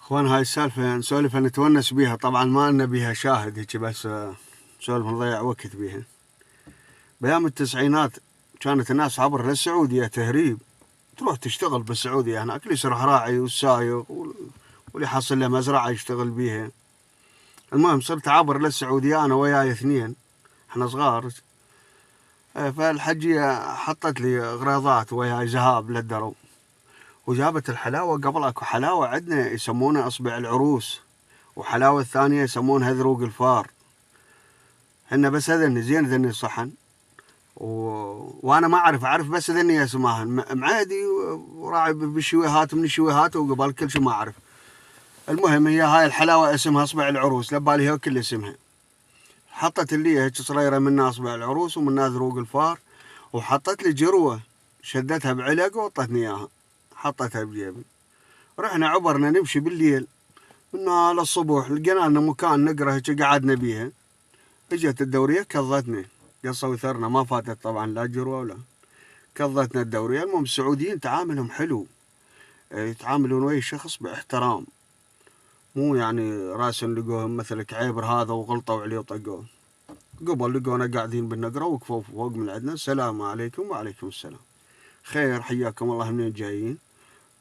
اخوان، هاي السالفة نسولف نتونس بيها، طبعا ما لنا بيها شاهد هيك، بس نسولف نضيع وقت بيها. بأيام التسعينات كانت الناس عبر للسعودية تهريب، تروح تشتغل بالسعودية هناك، اللي يصير راعي والسايق واللي يحصل له مزرعة يشتغل بيها. المهم صرت عبر للسعودية أنا وياي اثنين، احنا صغار. فالحجية حطت لي غريضات وياي ذهاب للدرو، وجابت الحلاوة. قبل اكو حلاوة عندنا يسمونها اصبع العروس، وحلاوة ثانية يسمونها ذروق الفار. هن بس هذني زين، ذني صحن و... وانا ما اعرف بس ذني اسماهن معادي، وراعي بالشويهات من الشويهات، وقبل كل شيء ما اعرف. المهم هي هاي الحلاوة اسمها اصبع العروس، لبالي هي كل اسمها. حطت لي هيك صغيرة منها اصبع العروس ومنها ذروق الفار، وحطت لي جروة شدتها بعلق وعطتني اياها، حطتها بجيبي. رحنا عبرنا نمشي بالليل من على الصبح، لقينا لنا مكان نقرا هيك قعدنا بيها. اجت الدورية كضتنا، قصوا وثرنا، ما فاتت طبعا لا جروة ولا كضتنا الدورية. المهم السعوديين تعاملهم حلو، يتعاملون ويا الشخص باحترام، مو يعني راس لقوهم مثل كعيبر هذا وغلطوا عليه وطقوه. قبل لقونا قاعدين بالنقرة وقفوا فوق من عندنا، السلام عليكم. وعليكم السلام، خير حياكم الله، منين جايين؟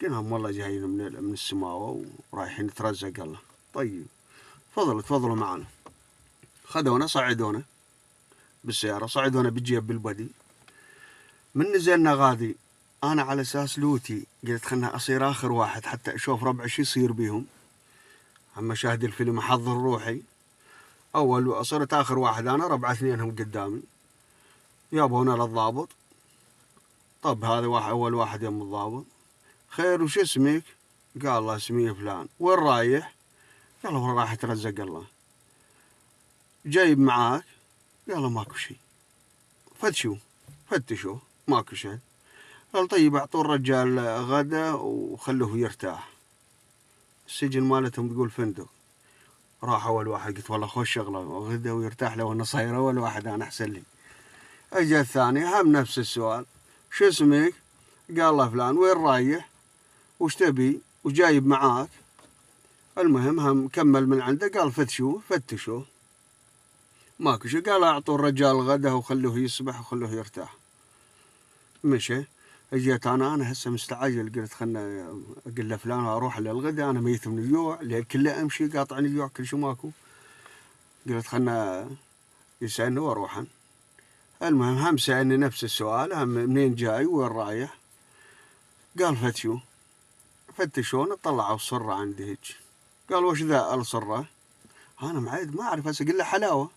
قلنا لهم والله جايين من السماوة ورايحين نترزق الله. طيب تفضلوا معنا. خذونا صعدونا بالسيارة، صعدونا بالجيب بالبدي. من نزلنا غادي انا على اساس لوتي، قلت خلنا اصير اخر واحد حتى اشوف ربعي شو يصير بيهم. اما شاهد الفيلم احضر روحي، اول صرت اخر واحد انا، ربع اثنينهم قدامي. جابونا للضابط. طب هذا واحد، اول واحد يم الضابط. خير وش اسمك؟ قال الله اسمي فلان. وين رايح؟ قال له رايح اترزق الله. جايب معاك؟ قال له ماكو شيء. فتشوا ماكو شيء. قال طيب اعطوا الرجال غدا وخلوه يرتاح. السجن مالتهم تقول فندق. راح اول واحد، قلت والله خوش شغله، غدا ويرتاح له، وانا صاير اول واحد انا احسن لي. اجى الثاني هم نفس السؤال، شو اسمك؟ قال الله فلان. وين رايح؟ وش تبي؟ وجايب معاك؟ المهم هم كمل من عنده، قال فتشوا ماكو شيء. قال اعطوا الرجال غدا وخلوه يسبح وخلوه يرتاح. مشى. اجيت انا هسه مستعجل، قلت خلنا اقول له فلان اروح للغدا، انا ميت من الجوع، الليل كله امشي قاطعني الجوع كل شيء ماكو. قلت خلنا يسالني واروح. المهم هم سالني نفس السؤال، هم منين جاي وين رايح؟ قال فتشون طلعوا الصره عندي هيك. قال وش ذا الصره؟ انا معيد ما اعرف، هسه قل له حلاوه.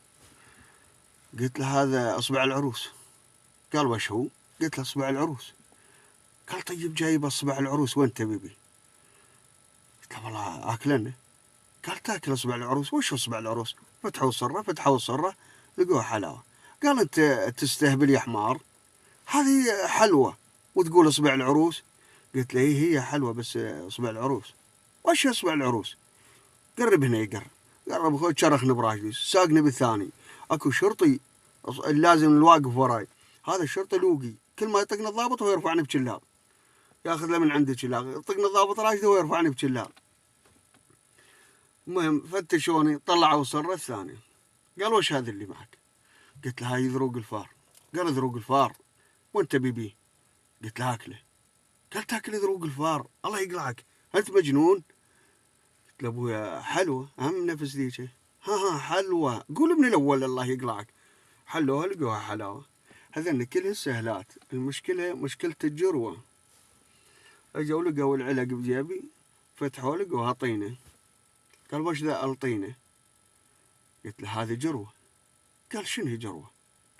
قلت له هذا اصبع العروس. قال وش هو؟ قلت له اصبع العروس. قال طيب جايب اصبع العروس وين تبي بيه؟ قلت له والله اكلنه. قال تاكل اصبع العروس؟ وش اصبع العروس؟ فتحوا الصره لقوها حلاوه. قال انت تستهبل يا حمار، هذه حلوه وتقول اصبع العروس؟ قلت له هي حلوه بس اصبع العروس. وش اصبع العروس؟ قرب هنا يقرب. قرب اخوي، شرخني براجلي، ساقني بالثاني. اكو شرطي لازم الواقف وراي، هذا الشرطي لوقي، كل ما يطقنا الضابط هو يرفعني بشلال، ياخذ له من عندي شلال، يطقنا الضابط راشدي وهو يرفعني بشلال. المهم فتشوني، طلعوا الصره الثانيه. قال وش هذا اللي معك؟ قلت له هاي ذروق الفار. قال ذروق الفار وانت بيه؟ قلت له اكله. قال تاكل ذروق الفار؟ الله يقلعك، انت مجنون؟ قلت له ابويا حلوه، هم نفس ذيك. ها حلوه، قول من الاول الله يقلعك. حلوها لقوها حلاوه. هذن كلهن سهلات، المشكله مشكله الجروه. اجوا لقوا العلق بجيبي، فتحوا لقوها طينه. قال وش ذا الطينه؟ قلت له هذه جروه. قال شنو هي جروه؟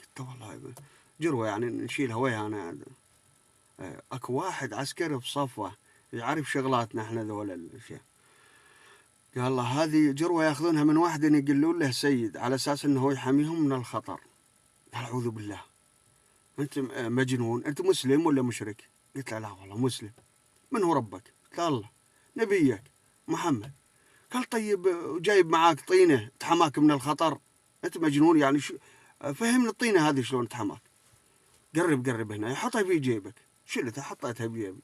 قلت له والله جروه يعني نشيلها ويانا. اكو واحد عسكري بصفوه يعرف شغلاتنا احنا ذول الاشياء. قال له هذه جروه ياخذونها من واحد يقولون له سيد، على اساس انه هو يحميهم من الخطر. قال اعوذ بالله، انت مجنون، انت مسلم ولا مشرك؟ قلت له لا والله مسلم. من هو ربك؟ قلت له الله. نبيك محمد. قال طيب جايب معاك طينه تحماك من الخطر؟ انت مجنون يعني فهمني الطينه هذه شلون تحماك. قرب هنا، حطها في جيبك. شلتها حطيتها بجيبي.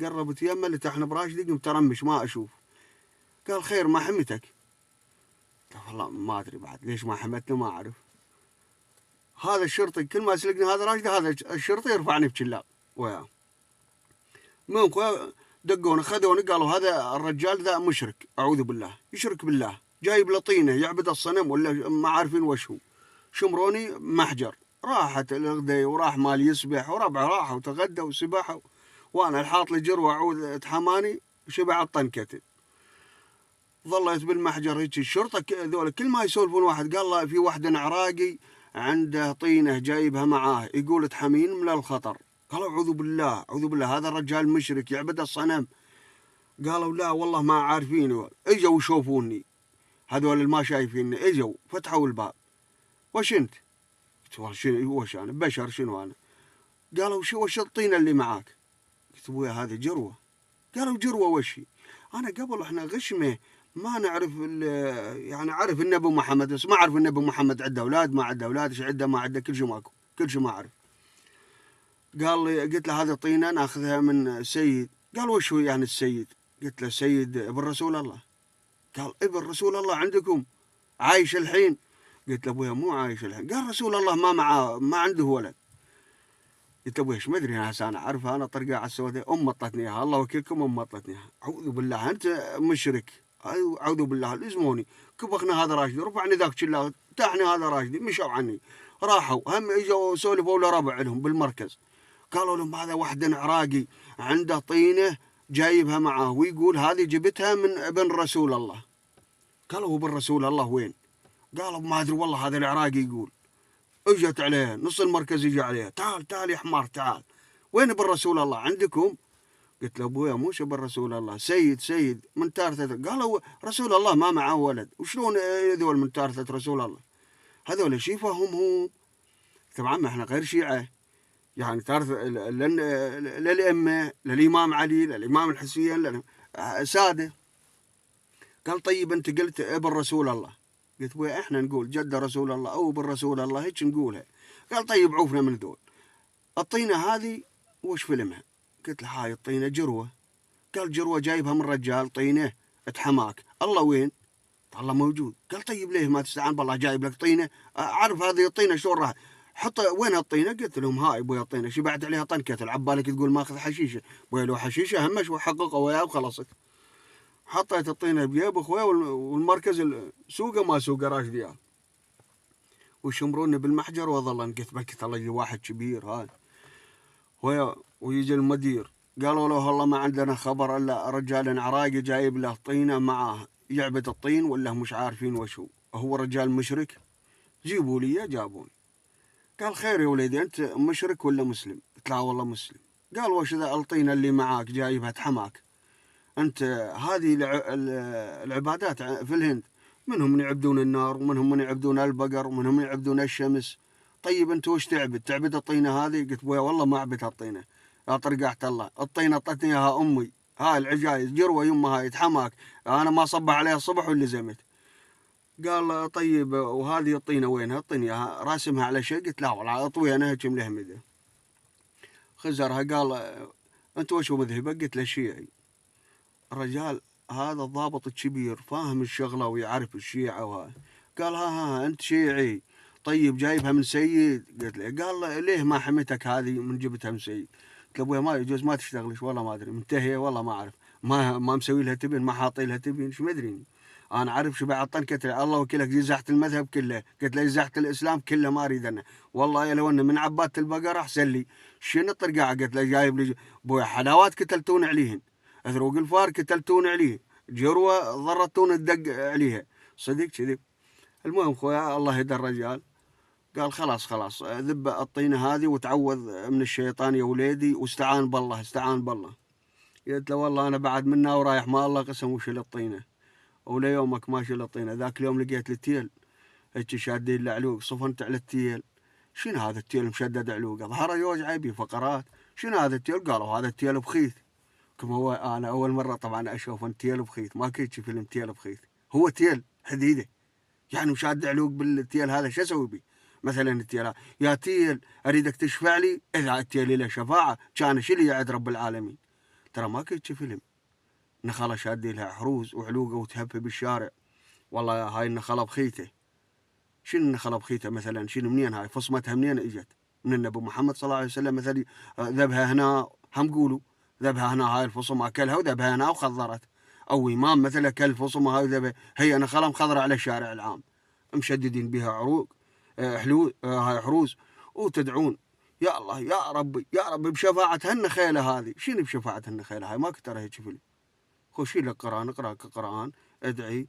قربت يمه اللي احنا براشدي، قمت ترمش ما اشوف. قال خير ما حمتك؟ قال والله ما ادري بعد ليش ما حمتني ما اعرف. هذا الشرطي كل ما سلقني هذا راشد، هذا الشرطي يرفعني بشلاق وياه. المهم خويا دقوني خذوني قالوا هذا الرجال ذا مشرك، اعوذ بالله، يشرك بالله، جايب لطينه يعبد الصنم ولا ما عارفين وش هو. شمروني محجر، راحت الغدي وراح مال يسبح وربعه راحوا وتغدوا وسبحوا، وانا الحاط لي جروه عود تحماني شبع الطنكتي. ظليت بالمحجر هيك. الشرطه ذولا كل ما يسولفون واحد قال له في واحد عراقي عنده طينه جايبها معاه يقول تحمين من الخطر. قالوا اعوذ بالله اعوذ بالله هذا الرجال مشرك يعبد الصنم. قالوا لا والله ما عارفين. اجوا يشوفوني هذول اللي ما شايفيني، اجوا فتحوا الباب. وش انت؟ قلت والله شنو وش انا بشر شنو انا؟ قالوا وش الطينه اللي معاك؟ قلت ابويا هذه جروه. قالوا جروه وش هي؟ انا قبل احنا غشمه ما نعرف يعني عرف النبي محمد بس ما اعرف النبي محمد عنده اولاد ما عنده اولاد، ايش عنده ما عنده، كل شيء ماكو، كل شيء ما اعرف. قال لي قلت له هذه طينه ناخذها من سيد. قال وش هو يعني السيد؟ قلت له سيد ابن رسول الله. قال ابن رسول الله عندكم عايش الحين؟ قلت له ابويا مو عايش الحين. قال رسول الله ما معاه ما عنده ولد. قلت له ابويا ايش ما ادري انا هسه انا اعرفها انا طرقاع السوداء مطتني اياها الله وكيلكم مطتني اياها. اعوذ بالله انت مشرك، اعوذ بالله لزموني كبخنا هذا راشدي رفعني ذاك شلا تاحني هذا راشدي مشوا عني راحوا هم اجوا سولفوا لربع لهم بالمركز قالوا لهم هذا واحد عراقي عنده طينه جايبها معاه ويقول هذه جبتها من ابن رسول الله. قالوا ابن رسول الله وين؟ قالوا ما ادري والله هذا العراقي يقول. اجت عليه نص المركز يجي عليه تعال تعال يا حمار تعال وين ابن رسول الله عندكم؟ قلت له ابويا مو ابن رسول الله سيد من تارثة. قالوا رسول الله ما معه ولد وشلون هذول من تارثة رسول الله؟ هذول شي فهمهم طبعا ما احنا غير شيعة يعني تارث للأئمة للإمام علي للإمام الحسين سادة. قال طيب انت قلت ابن رسول الله. قلت ابويا احنا نقول جد رسول الله او ابن رسول الله هيك نقولها. قال طيب عوفنا من ذول. الطينة هذه وش فيلمها؟ قلت له هاي الطينة جروة. قال جروة جايبها من رجال طينة اتحماك. الله وين؟ الله موجود. قال طيب ليه ما تستعان بالله جايب لك طينة اعرف هذه الطينة شلون راح حط وين الطينة؟ قلت لهم هاي ابويا الطينة شبعت عليها طنكة العب بالك تقول ماخذ حشيشة. ابويا لو حشيشة همش وحققها وياه وخلصت. حطيت الطينة بجيب اخويا والمركز سوقه ما سوقه راشدي ويشمروني بالمحجر وظل نقث بكت الله يجي واحد كبير هاي ويجي المدير. قالوا له والله ما عندنا خبر الا رجال عراقي جايب له طينه معاه يعبد الطين ولا مش عارفين وش هو رجال مشرك جيبوا لي. جابوني. قال خير يا وليدي انت مشرك ولا مسلم؟ قلت له والله مسلم. قال وش ذا الطينه اللي معاك جايبها تحماك انت؟ هذه العبادات في الهند منهم من يعبدون النار ومنهم من يعبدون البقر ومنهم من يعبدون الشمس. طيب انت وش تعبد؟ تعبد الطينه هذه؟ قلت بويا والله ما اعبد هالطينه يا طرقعت الله. الطينه اعطتني اياها امي هاي العجايز جروه يمها هاي تحماك انا ما صبح عليها الصبح واللي زمت. قال طيب وهذه الطينه وينها؟ الطينه راسمها على شيء؟ قلت لا والله اطوي انا هيك ملهمده. خزرها قال انت وش مذهبك؟ قلت له شيعي. الرجال هذا الضابط الكبير فاهم الشغله ويعرف الشيعه وهاي. قال ها انت شيعي طيب جايبها من سيد؟ قلت له. قال ليه ما حمتك هذه من جبتها من سيد؟ قلت له ابويا ما يجوز ما تشتغلش والله ما ادري منتهيه والله ما اعرف ما مسوي لها تبين ما حاطي لها تبين شو مدري انا عارف شو بعد طنكه الله وكلك جزحت المذهب كله. قلت له جزحت الاسلام كله ما اريد انا والله يا لو انه من عباده البقره احسن لي. شنو الطرقاعه؟ قلت له جايب لي ابويا حلاوات كتلتون عليهن اذروق الفار كتلتون عليه جروه ضرتون الدق عليها صدق كذب. المهم خويا الله يهدى الرجال قال خلاص ذب الطينه هذه وتعوذ من الشيطان يا وليدي واستعان بالله استعان بالله. قلت له والله انا بعد منا ورايح ما الله قسم وشل الطينه وليومك ما شل الطينه. ذاك اليوم لقيت التيل هيك شادين العلوق صفنت على التيل. شنو هذا التيل مشدد علوقه ظهره يوجع بيه فقرات. شنو هذا التيل؟ قالوا هذا التيل بخيث. كما هو انا اول مره طبعا اشوف تيل بخيث ما كنت فيلم تيل بخيث هو تيل حديده يعني وشاد علوق بالتيل هذا شو اسوي بيه؟ مثلا التيل يا تيل اريدك تشفع لي اذا التيل له شفاعه كان شلي يعد رب العالمين. ترى ما كنت فيلم نخلة شادي لها حروز وعلوقة وتهبه بالشارع. والله هاي النخلة بخيته. شنو النخلة بخيته مثلا؟ شنو منين هاي فصمتها منين اجت؟ من النبي محمد صلى الله عليه وسلم مثلا ذبها هنا، هم قولوا ذبها هنا هاي الفصم اكلها وذبها هنا وخضرت، او امام مثلا اكل الفصم هاي ذبها، هي نخلة مخضرة على الشارع العام مشددين بها عروق حلو هاي حروز، وتدعون يا الله يا ربي يا ربي بشفاعة هالنخيلة هذه. شنو بشفاعة هالنخيلة هاي؟ ما كتر هيك شفل. خشي لك قرآن، اقرأ قرآن، ادعي